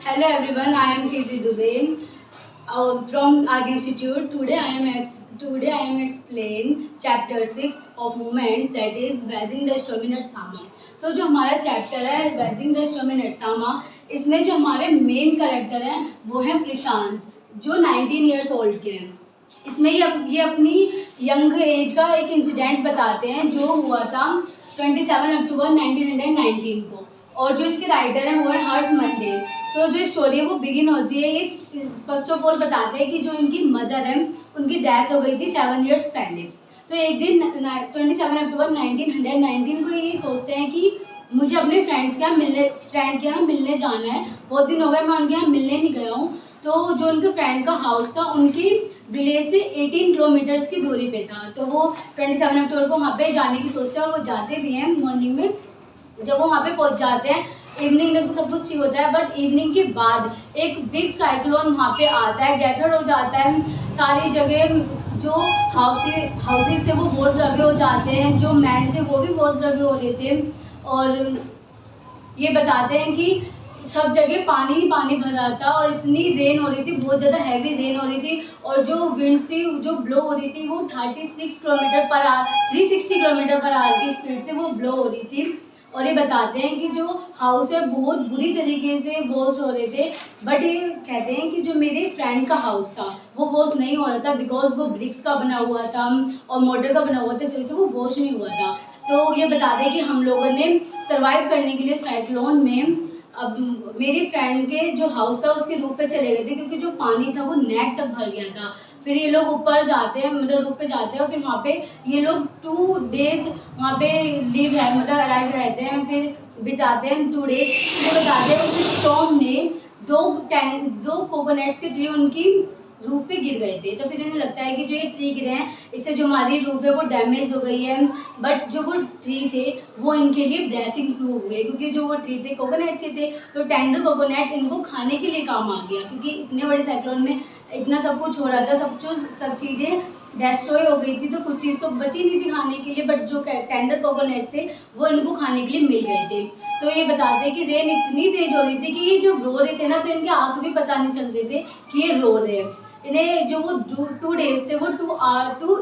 Hello everyone, I am Kirti Dubey from Art Institute. Today I am explain chapter 6 of movements, that is weathering the storm in Sama. So जो हमारा chapter है weathering the storm in Sama, इसमें जो हमारे main character हैं वो हैं प्रशांत, जो 19 ईयर्स ओल्ड के हैं। इसमें ये अपनी यंग एज का एक इंसिडेंट बताते हैं जो हुआ था 27 अक्टूबर 1919 को, और जो इसके राइटर हैं वो है हर्ष मंडे। सो जो स्टोरी है वो बिगिन होती है, ये फर्स्ट ऑफ ऑल बताते हैं कि जो इनकी मदर है उनकी डेथ हो गई थी 7 ईयर्स पहले। तो एक दिन 27 अक्टूबर 1919 को ये सोचते हैं कि मुझे अपने फ्रेंड के यहाँ मिलने जाना है, बहुत दिन हो गए मैं उनके यहाँ मिलने नहीं गया हूँ। तो जो उनके फ्रेंड का हाउस था उनकी विलेज से 18 किलोमीटर्स की दूरी पे था, तो वो 27 अक्टूबर को वहाँ पे जाने की सोचते हैं और वो जाते भी हैं मॉर्निंग में। जब वो वहाँ पे पहुँच जाते हैं, इवनिंग में तो सब कुछ ठीक होता है, बट इवनिंग के बाद एक बिग साइक्लोन वहाँ पे आता है, गैदर हो जाता है। सारी जगह जो हाउसेस थे वो बहुत रबे हो जाते हैं, जो मैन थे वो भी बहुत रबे हो रहे थे। और ये बताते हैं कि सब जगह पानी ही पानी भर रहा था और इतनी रेन हो रही थी, बहुत ज़्यादा हैवी रेन हो रही थी, और जो विंड्स थी जो ब्लो हो रही थी वो 36 kilometre per hour 360 kilometre per hour की स्पीड से वो ब्लो हो रही थी। और ये बताते हैं कि जो हाउस है बहुत बुरी तरीके से वॉश हो रहे थे, बट ये कहते हैं कि जो मेरे फ्रेंड का हाउस था वो वॉश नहीं हो रहा था, बिकॉज वो ब्रिक्स का बना हुआ था और मोटर का बना हुआ था, इस वजह से वो वॉश नहीं हुआ था। तो ये बताते हैं कि हम लोगों ने सर्वाइव करने के लिए साइक्लोन में अब मेरी फ्रेंड के जो हाउस था उसके रूफ पे चले गए थे, क्योंकि जो पानी था वो नेक तक भर गया था। फिर ये लोग ऊपर जाते हैं, मतलब रूफ पे जाते हैं, और फिर वहाँ पे ये लोग 2 डेज वहाँ पे मतलब अराइव रहते हैं, फिर बिताते हैं 2 डेज। फिर बताते हैं उस स्टॉर्म में दो कोकोनट्स के ट्री उनकी रूफ पे गिर गए थे। तो फिर इन्हें लगता है कि जो ये ट्री गिरे हैं इससे जो हमारी रूफ है वो डैमेज हो गई है, बट जो वो ट्री थे वो इनके लिए ब्लेसिंग प्रूव हुए, क्योंकि जो वो ट्री थे कोकोनट के थे, तो टेंडर कोकोनट इनको खाने के लिए काम आ गया, क्योंकि इतने बड़े साइक्लोन में इतना सब कुछ हो रहा था, सब चीज़ें डिस्ट्रॉय हो गई थी, तो कुछ चीज़ तो बची नहीं थी खाने के लिए, बट जो टेंडर कोकोनट थे वो इनको खाने के लिए मिल गए थे। तो ये बताते हैं कि रेन इतनी तेज हो रही थी कि ये जब रो रहे थे ना, तो इनके आंसू भी पता नहीं चल रहे थे कि ये रो रहे हैं। इन्हें जो वो 2 डेज थे वो 2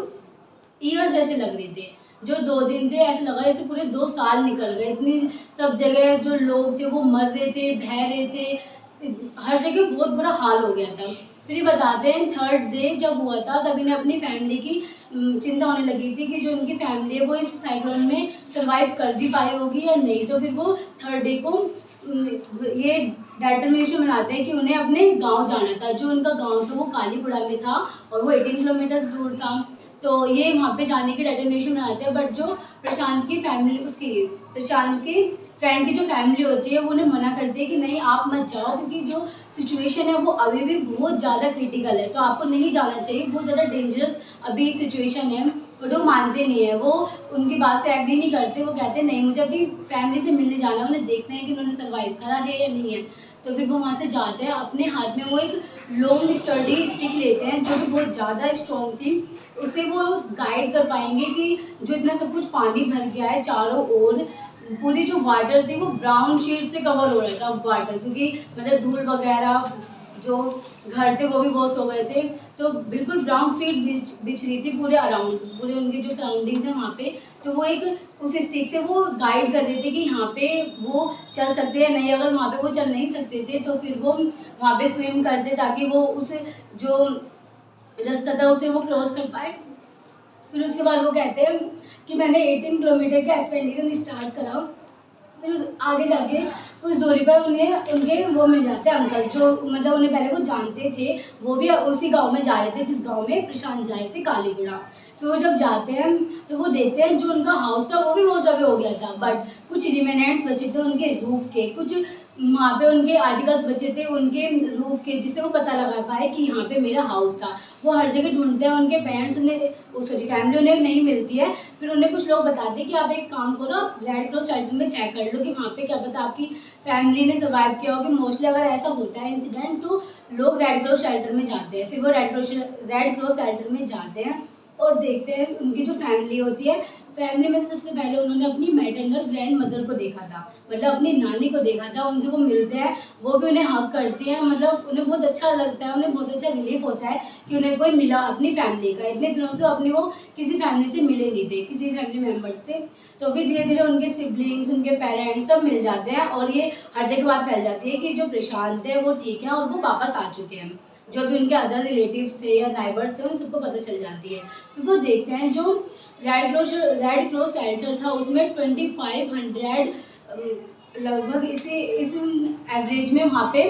ईयर्स जैसे लग रहे थे, जो 2 दिन थे ऐसे लगा जैसे पूरे 2 साल निकल गए। इतनी सब जगह जो लोग थे वो मर रहे थे, बह रहे थे, हर जगह बहुत बुरा हाल हो गया था। फिर ये बताते हैं 3rd डे जब हुआ था तब इन्हें अपनी फैमिली की चिंता होने लगी थी कि जो उनकी फैमिली है वो इस साइक्लोन में सर्वाइव कर भी पाई होगी या नहीं। तो फिर वो 3rd डे को ये डिटर्मिनेशन बनाते हैं कि उन्हें अपने गांव जाना था। जो उनका गांव था वो कालीगुड़ा में था और वो 18 किलोमीटर दूर था, तो ये वहाँ पे जाने की डिटर्मिनेशन बनाते हैं। बट जो प्रशांत की फ्रेंड की जो फैमिली होती है वो उन्हें मना करती है कि नहीं आप मत जाओ, क्योंकि जो सिचुएशन है वो अभी भी बहुत ज़्यादा क्रिटिकल है, तो आपको नहीं जाना चाहिए, बहुत ज़्यादा डेंजरस अभी सिचुएशन है। बट वो मानते नहीं है, वो उनकी बात से एग्री नहीं करते, वो कहते हैं नहीं मुझे अपनी फैमिली से मिलने जाना है, उन्हें देखना है कि उन्होंने सर्वाइव करा है या नहीं है। तो फिर वो वहाँ से जाते हैं, अपने हाथ में वो एक लॉन्ग स्टर्डी स्टिक लेते हैं जो कि बहुत ज़्यादा स्ट्रॉन्ग थी, उसे वो गाइड कर पाएंगे कि जो इतना सब कुछ पानी भर गया है चारों ओर, पूरी जो वाटर थी वो ब्राउन शीट से कवर हो रहा था वाटर, क्योंकि मतलब धूल वगैरह जो घर थे वो भी वॉश हो गए थे, तो बिल्कुल ब्राउन शीट बिछ रही थी पूरे अराउंड, पूरे उनके जो सराउंडिंग थे वहाँ पे। तो वो एक उस स्टिक से वो गाइड कर रहे थे कि यहाँ पे वो चल सकते हैं नहीं, अगर वहाँ पे वो चल नहीं सकते थे तो फिर वो वहाँ पे स्विम करते ताकि वो उस जो रास्ता था उसे वो क्रॉस कर पाए। फिर उसके बाद वो कहते हैं कि मैंने 18 किलोमीटर का एक्सपेडिशन स्टार्ट करा। फिर उस आगे जाके कुछ दूरी पर उन्हें उनके वो मिल जाते हैं अंकल, जो मतलब उन्हें पहले वो जानते थे, वो भी उसी गांव में जा रहे थे जिस गांव में प्रशांत जा रहे थे, कालीगुड़ा। फिर वो जब जाते हैं तो वो देखते हैं जो उनका हाउस था वो भी बहुत जगह हो गया था, बट कुछ रिमेनेंट्स बचे थे उनके रूफ के, कुछ वहाँ पे उनके आर्टिकल्स बचे थे उनके रूफ के, जिससे वो पता लगा पाए कि यहाँ पे मेरा हाउस था। वो हर जगह ढूंढते हैं, उनके पेरेंट्स उन्हें फैमिली उन्हें नहीं मिलती है। फिर उन्हें कुछ लोग बताते हैं कि आप एक काम करो, आप रेड क्रॉस शेल्टर में चेक कर लो कि वहाँ पे क्या पता आपकी फैमिली ने सर्वाइव किया हो, कि मोस्टली अगर ऐसा होता है इंसिडेंट तो लोग रेड क्रॉस शेल्टर में जाते हैं। फिर वो रेड क्रॉस शेल्टर में जाते हैं और देखते हैं उनकी जो फैमिली होती है, फैमिली में सबसे पहले उन्होंने अपनी मैटरनल ग्रैंड मदर को देखा था, मतलब अपनी नानी को देखा था। उनसे वो मिलते हैं, वो भी उन्हें हक करती हैं, मतलब उन्हें बहुत अच्छा लगता है, उन्हें बहुत अच्छा रिलीफ होता है कि उन्हें कोई मिला अपनी फैमिली का। इतने दिनों से अपनी वो किसी फैमिली से मिले नहीं थे, किसी फैमिली मेम्बर्स से। तो फिर धीरे धीरे उनके सिबलिंग्स, उनके पेरेंट्स सब मिल जाते हैं और ये हर जगह बात फैल जाती है कि जो प्रशांत है वो ठीक है और वो वापस आ चुके हैं। जो भी उनके अदर रिलेटिव्स थे या नाइबर्स थे उन सबको पता चल जाती है। फिर वो देखते हैं जो रेड क्रॉस शेल्टर था उसमें 2500 लगभग इस एवरेज में वहाँ पे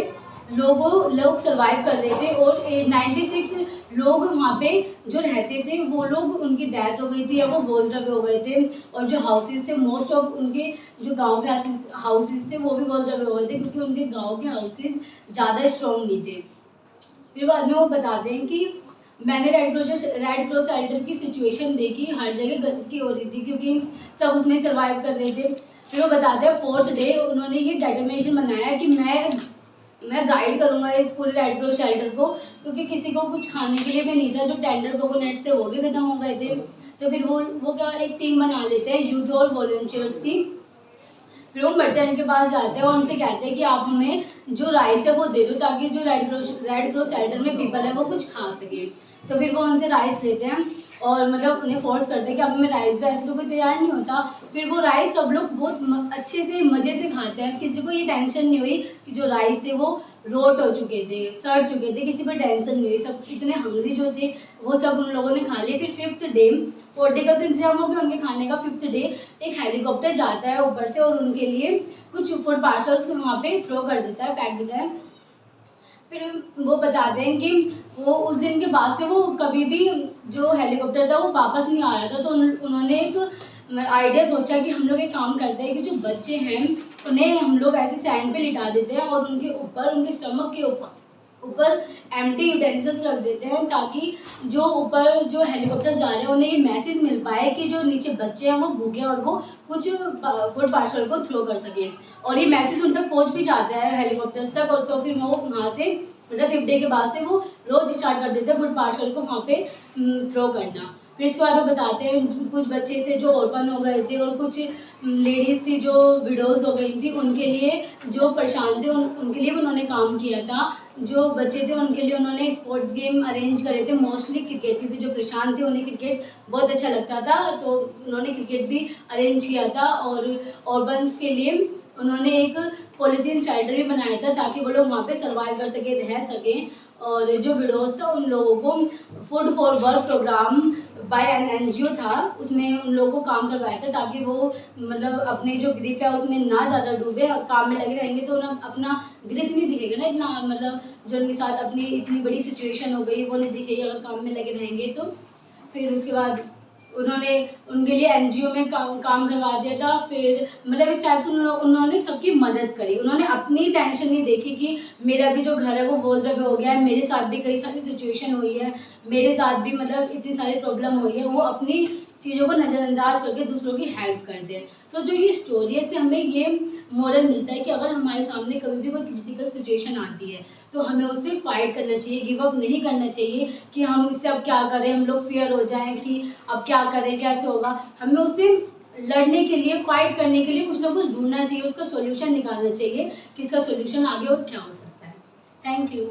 लोग सर्वाइव कर रहे थे और 96 लोग वहाँ पे जो रहते थे वो लोग, उनकी डेथ हो गई थी या वो वॉज्ड अवे हो गए थे। और जो हाउसेस थे, मोस्ट ऑफ उनके जो गांव के हाउसेस थे वो भी वॉज्ड अवे हो गए थे, क्योंकि उनके गांव के हाउसेस ज़्यादा स्ट्रॉन्ग नहीं थे। फिर बाद में वो बताते हैं कि मैंने रेड क्रॉस शेल्टर की सिचुएशन देखी, हर जगह गंदगी हो रही थी क्योंकि सब उसमें सर्वाइव कर रहे थे। फिर वो बताते हैं 4th डे उन्होंने ये डिटर्मिनेशन बनाया कि मैं गाइड करूँगा इस पूरे रेड क्रॉस शेल्टर को, क्योंकि किसी को कुछ खाने के लिए भी नहीं था। जो टेंडर कोकोनट्स थे वो भी खत्म हो गए थे। तो फिर वो क्या एक टीम बना लेते हैं यूथ और वॉलंटियर्स की। फिर वो मर्चेंट के पास जाते हैं और उनसे कहते हैं कि आप हमें जो राइस है वो दे दो, ताकि जो रेड क्रॉस शेल्टर में पीपल है वो कुछ खा सके। तो फिर वो उनसे राइस लेते हैं और मतलब उन्हें फोर्स करते हैं कि अब हमें राइस दो, ऐसे तो कोई तैयार नहीं होता। फिर वो राइस सब लोग बहुत अच्छे से मज़े से खाते हैं, किसी को ये टेंशन नहीं हुई कि जो राइस थे वो रोट हो चुके थे, सड़ चुके थे, किसी को टेंशन नहीं हुई। सब इतने हंगरी जो थे वो सब उन लोगों ने खा लिए। फिर 5th डे 4 डे का तो इंतजाम हो गया उनके खाने का। 5th डे एक हेलीकॉप्टर जाता है ऊपर से और उनके लिए कुछ फूड पार्सल्स वहाँ पे थ्रो कर देता है, फेंक देता है। फिर वो बताते हैं कि वो उस दिन के बाद से वो कभी भी जो हेलीकॉप्टर था वो वापस नहीं आ रहा था। तो उन्होंने एक आइडिया सोचा कि हम लोग एक काम करते हैं कि जो बच्चे हैं उन्हें हम लोग ऐसे सैंड पे लिटा देते हैं और उनके ऊपर, उनके स्टमक के ऊपर एम्प्टी यूटेंसिल्स रख देते हैं, ताकि जो ऊपर जो हेलीकॉप्टर जा रहे हैं उन्हें ये मैसेज मिल पाए कि जो नीचे बच्चे हैं वो भूखे और वो कुछ फूड पार्सल को थ्रो कर सकें। और ये मैसेज उन तक पहुंच भी जाता है हेलीकॉप्टर्स तक। और तो फिर वो वहाँ से मतलब 5th डे के बाद से वो रोज स्टार्ट कर देते हैं फूड पार्सल को वहाँ पे थ्रो करना। फिर इसके बाद वो बताते हैं कुछ बच्चे थे जो ओपन हो गए थे और कुछ लेडीज़ थी जो विडोज़ हो गई थी, उनके लिए जो परेशान थे उनके लिए उन्होंने काम किया था। जो बच्चे थे उनके लिए उन्होंने स्पोर्ट्स गेम अरेंज करे थे, मोस्टली क्रिकेट, क्योंकि जो परेशान थे उन्हें क्रिकेट बहुत अच्छा लगता था, तो उन्होंने क्रिकेट भी अरेंज किया था। और ऑर्बन्स के लिए उन्होंने एक पॉलीथीन शेल्टर भी बनाया था ताकि वो लोग वहाँ पे सर्वाइव कर सके, रह सकें। और जो विडोज़ था उन लोगों को food for work program by an NGO था, उसमें उन लोगों को काम करवाया था ताकि वो मतलब अपने जो ग्रीफ है उसमें ना ज़्यादा डूबे। काम में लगे रहेंगे तो उन्हें अपना ग्रीफ नहीं दिखेगा ना इतना, मतलब जो उनके साथ अपनी इतनी बड़ी सिचुएशन हो गई वो नहीं दिखेगी अगर काम में लगे रहेंगे तो। फिर उसके बाद उन्होंने उनके लिए NGO में काम करवा दिया था। फिर मतलब इस टाइप से उन्होंने सबकी मदद करी। उन्होंने अपनी टेंशन नहीं देखी कि मेरा भी जो घर है वो वॉज्ड अवे हो गया है, मेरे साथ भी कई सारी सिचुएशन हुई है, मेरे साथ भी मतलब इतनी सारी प्रॉब्लम हुई है। वो अपनी चीज़ों को नज़रअंदाज करके दूसरों की हेल्प करते हैं। सो जो ये स्टोरी है इससे हमें ये मोरल मिलता है कि अगर हमारे सामने कभी भी कोई क्रिटिकल सिचुएशन आती है तो हमें उससे फाइट करना चाहिए, गिव अप नहीं करना चाहिए कि हम इससे अब क्या करें, हम लोग फियर हो जाएं कि अब क्या करें, कैसे होगा। हमें उससे लड़ने के लिए, फाइट करने के लिए कुछ ना कुछ ढूंढना चाहिए, उसका सोल्यूशन निकालना चाहिए कि इसका सोल्यूशन आगे और क्या हो सकता है। Thank you.